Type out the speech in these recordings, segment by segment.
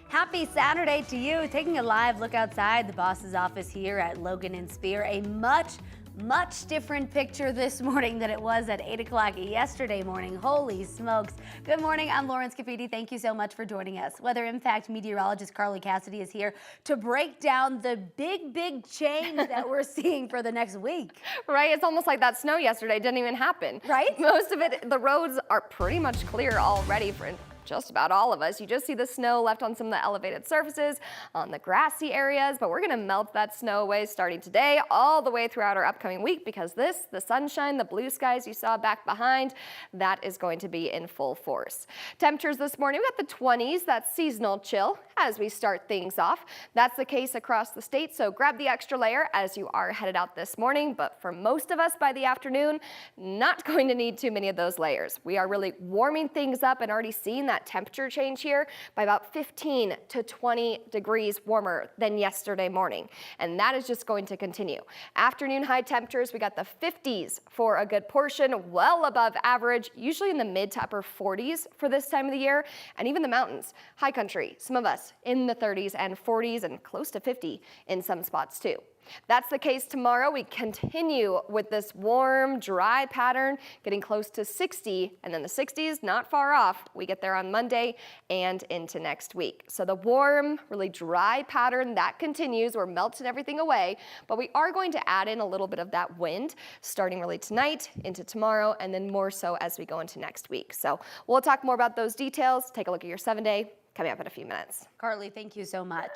Happy Saturday to you. Taking a live look outside the boss's office here at Logan and Spear. A much different picture this morning than it was at 8 o'clock yesterday morning. Holy smokes. Good morning. I'm Lauren Scafidi. Thank you so much for joining us. Weather Impact meteorologist Carly Cassidy is here to break down the big change that we're seeing for the next week. Right? It's almost like that snow yesterday didn't even happen. Right? Most of it, the roads are pretty much clear already for just about all of us. You just see the snow left on some of the elevated surfaces, on the grassy areas, but we're gonna melt that snow away starting today all the way throughout our upcoming week because the sunshine, the blue skies you saw back behind, that is going to be in full force. Temperatures this morning, we got the 20s, that seasonal chill as we start things off. That's the case across the state, so grab the extra layer as you are headed out this morning, but for most of us by the afternoon, not going to need too many of those layers. We are really warming things up and already seeing that temperature change here by about 15 to 20 degrees warmer than yesterday morning. And that is just going to continue. Afternoon high temperatures, we got the 50s for a good portion, well above average, usually in the mid to upper 40s for this time of the year. And even the mountains, high country, some of us in the 30s and 40s and close to 50 in some spots too. That's the case tomorrow. We continue with this warm, dry pattern, getting close to 60, and then the 60s, not far off. We get there on Monday and into next week. So the warm, really dry pattern, that continues. We're melting everything away, but we are going to add in a little bit of that wind starting really tonight into tomorrow, and then more so as we go into next week. So we'll talk more about those details. Take a look at your 7-day coming up in a few minutes. Carly, thank you so much.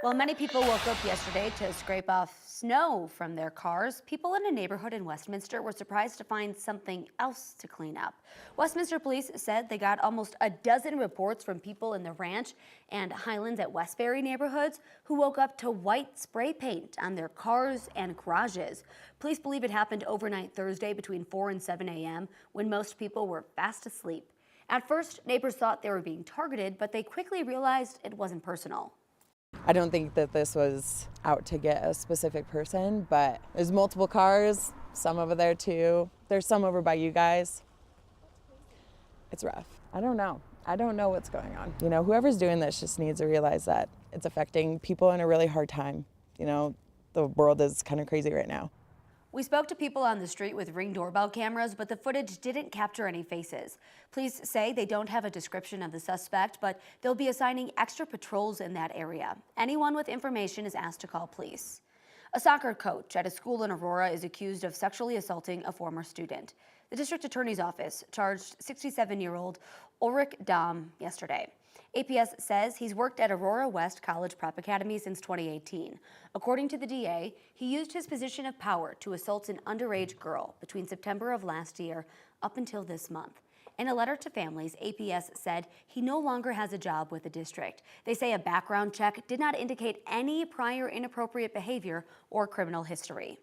Well, many people woke up yesterday to scrape off snow from their cars. People in a neighborhood in Westminster were surprised to find something else to clean up. Westminster police said they got almost a dozen reports from people in the Ranch and Highlands at Westbury neighborhoods who woke up to white spray paint on their cars and garages. Police believe it happened overnight Thursday between 4 and 7 a.m. when most people were fast asleep. At first, neighbors thought they were being targeted, but they quickly realized it wasn't personal. I don't think that this was out to get a specific person, but there's multiple cars, some over there too. There's some over by you guys. It's rough. I don't know. I don't know what's going on. You know, whoever's doing this just needs to realize that it's affecting people in a really hard time. You know, the world is kind of crazy right now. We spoke to people on the street with Ring doorbell cameras, but the footage didn't capture any faces. Police say they don't have a description of the suspect, but they'll be assigning extra patrols in that area. Anyone with information is asked to call police. A soccer coach at a school in Aurora is accused of sexually assaulting a former student. The district attorney's office charged 67-year-old Ulrich Dahm yesterday. APS says he's worked at Aurora West College Prep Academy since 2018. According to the DA, he used his position of power to assault an underage girl between September of last year up until this month. In a letter to families, APS said he no longer has a job with the district. They say a background check did not indicate any prior inappropriate behavior or criminal history.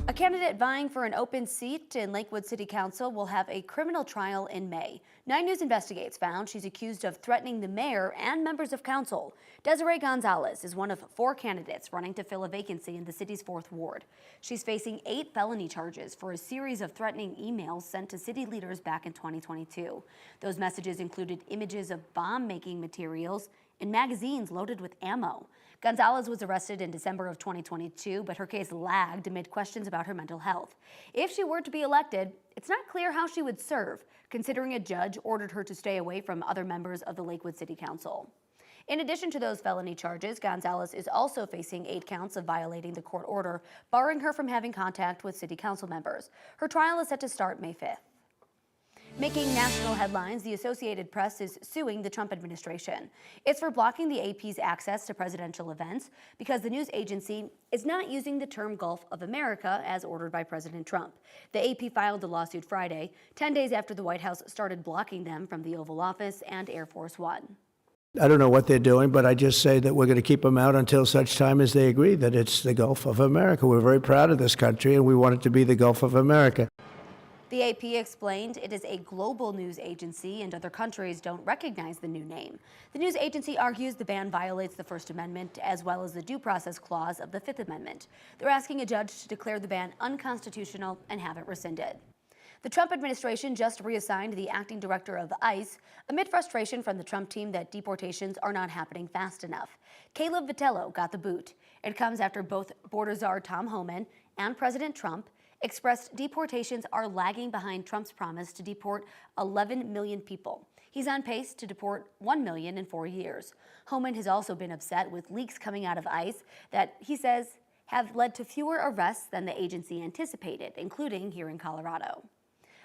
A candidate vying for an open seat in Lakewood City Council will have a criminal trial in May. 9 News Investigates found she's accused of threatening the mayor and members of council. Desiree Gonzalez is one of 4 candidates running to fill a vacancy in the city's 4th ward. She's facing 8 felony charges for a series of threatening emails sent to city leaders back in 2022. Those messages included images of bomb-making materials and magazines loaded with ammo. Gonzalez was arrested in December of 2022, but her case lagged amid questions about her mental health. If she were to be elected, it's not clear how she would serve, considering a judge ordered her to stay away from other members of the Lakewood City Council. In addition to those felony charges, Gonzalez is also facing 8 counts of violating the court order, barring her from having contact with city council members. Her trial is set to start May 5th. Making national headlines, the Associated Press is suing the Trump administration. It's for blocking the AP's access to presidential events because the news agency is not using the term Gulf of America as ordered by President Trump. The AP filed the lawsuit Friday, 10 days after the White House started blocking them from the Oval Office and Air Force One. I don't know what they're doing, but I just say that we're going to keep them out until such time as they agree that it's the Gulf of America. We're very proud of this country, and we want it to be the Gulf of America. The AP explained it is a global news agency and other countries don't recognize the new name. The news agency argues the ban violates the First Amendment as well as the Due Process Clause of the Fifth Amendment. They're asking a judge to declare the ban unconstitutional and have it rescinded. The Trump administration just reassigned the acting director of ICE amid frustration from the Trump team that deportations are not happening fast enough. Caleb Vitello got the boot. It comes after both border czar Tom Homan and President Trump expressed deportations are lagging behind Trump's promise to deport 11 million people. He's on pace to deport 1 million in 4 years. Homan has also been upset with leaks coming out of ICE that he says have led to fewer arrests than the agency anticipated, including here in Colorado.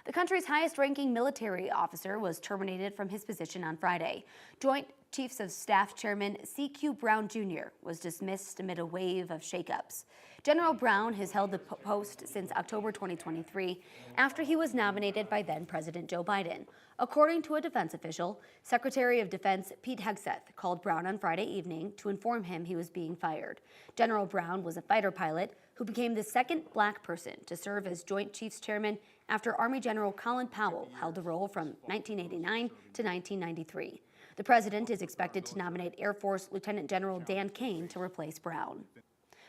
The country's highest-ranking military officer was terminated from his position on Friday. Joint Chiefs of Staff Chairman C.Q. Brown Jr. was dismissed amid a wave of shakeups. General Brown has held the post since October 2023 after he was nominated by then-President Joe Biden. According to a defense official, Secretary of Defense Pete Hegseth called Brown on Friday evening to inform him he was being fired. General Brown was a fighter pilot who became the second black person to serve as Joint Chiefs Chairman after Army General Colin Powell held the role from 1989 to 1993. The president is expected to nominate Air Force Lieutenant General Dan Kane to replace Brown.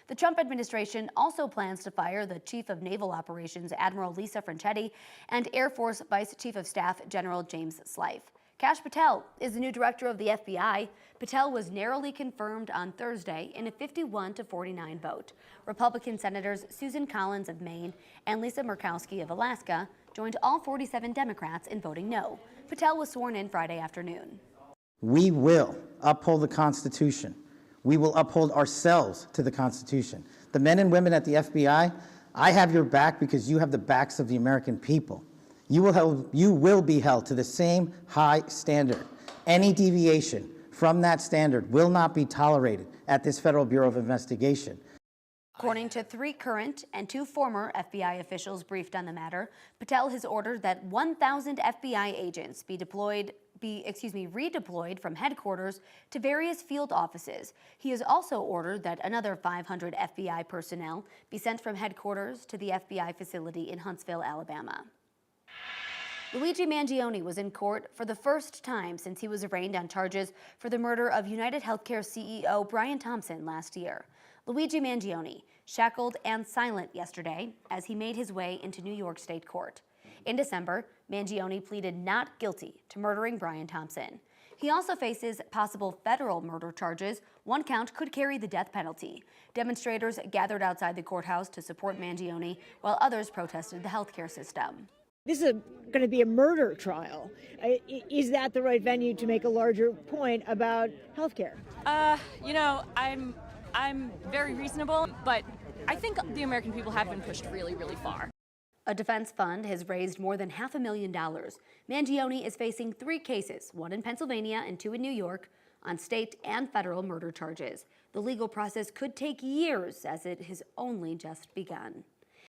The Trump administration also plans to fire the Chief of Naval Operations, Admiral Lisa Franchetti, and Air Force Vice Chief of Staff, General James Slife. Kash Patel is the new director of the FBI. Patel was narrowly confirmed on Thursday in a 51-49 vote. Republican Senators Susan Collins of Maine and Lisa Murkowski of Alaska joined all 47 Democrats in voting no. Patel was sworn in Friday afternoon. We will uphold the Constitution. We will uphold ourselves to the Constitution. The men and women at the FBI, I have your back because you have the backs of the American people. You will be held to the same high standard. Any deviation from that standard will not be tolerated at this Federal Bureau of Investigation. According to 3 current and 2 former FBI officials briefed on the matter, Patel has ordered that 1,000 FBI agents be redeployed from headquarters to various field offices. He has also ordered that another 500 FBI personnel be sent from headquarters to the FBI facility in Huntsville, Alabama. Luigi Mangione was in court for the first time since he was arraigned on charges for the murder of United Healthcare CEO Brian Thompson last year. Luigi Mangione, shackled and silent yesterday as he made his way into New York State Court. In December, Mangione pleaded not guilty to murdering Brian Thompson. He also faces possible federal murder charges. One count could carry the death penalty. Demonstrators gathered outside the courthouse to support Mangione, while others protested the healthcare system. This is going to be a murder trial. Is that the right venue to make a larger point about healthcare? I'm very reasonable, but I think the American people have been pushed really, really far. A defense fund has raised more than $500,000. Mangione is facing 3 cases, 1 in Pennsylvania and 2 in New York, on state and federal murder charges. The legal process could take years as it has only just begun.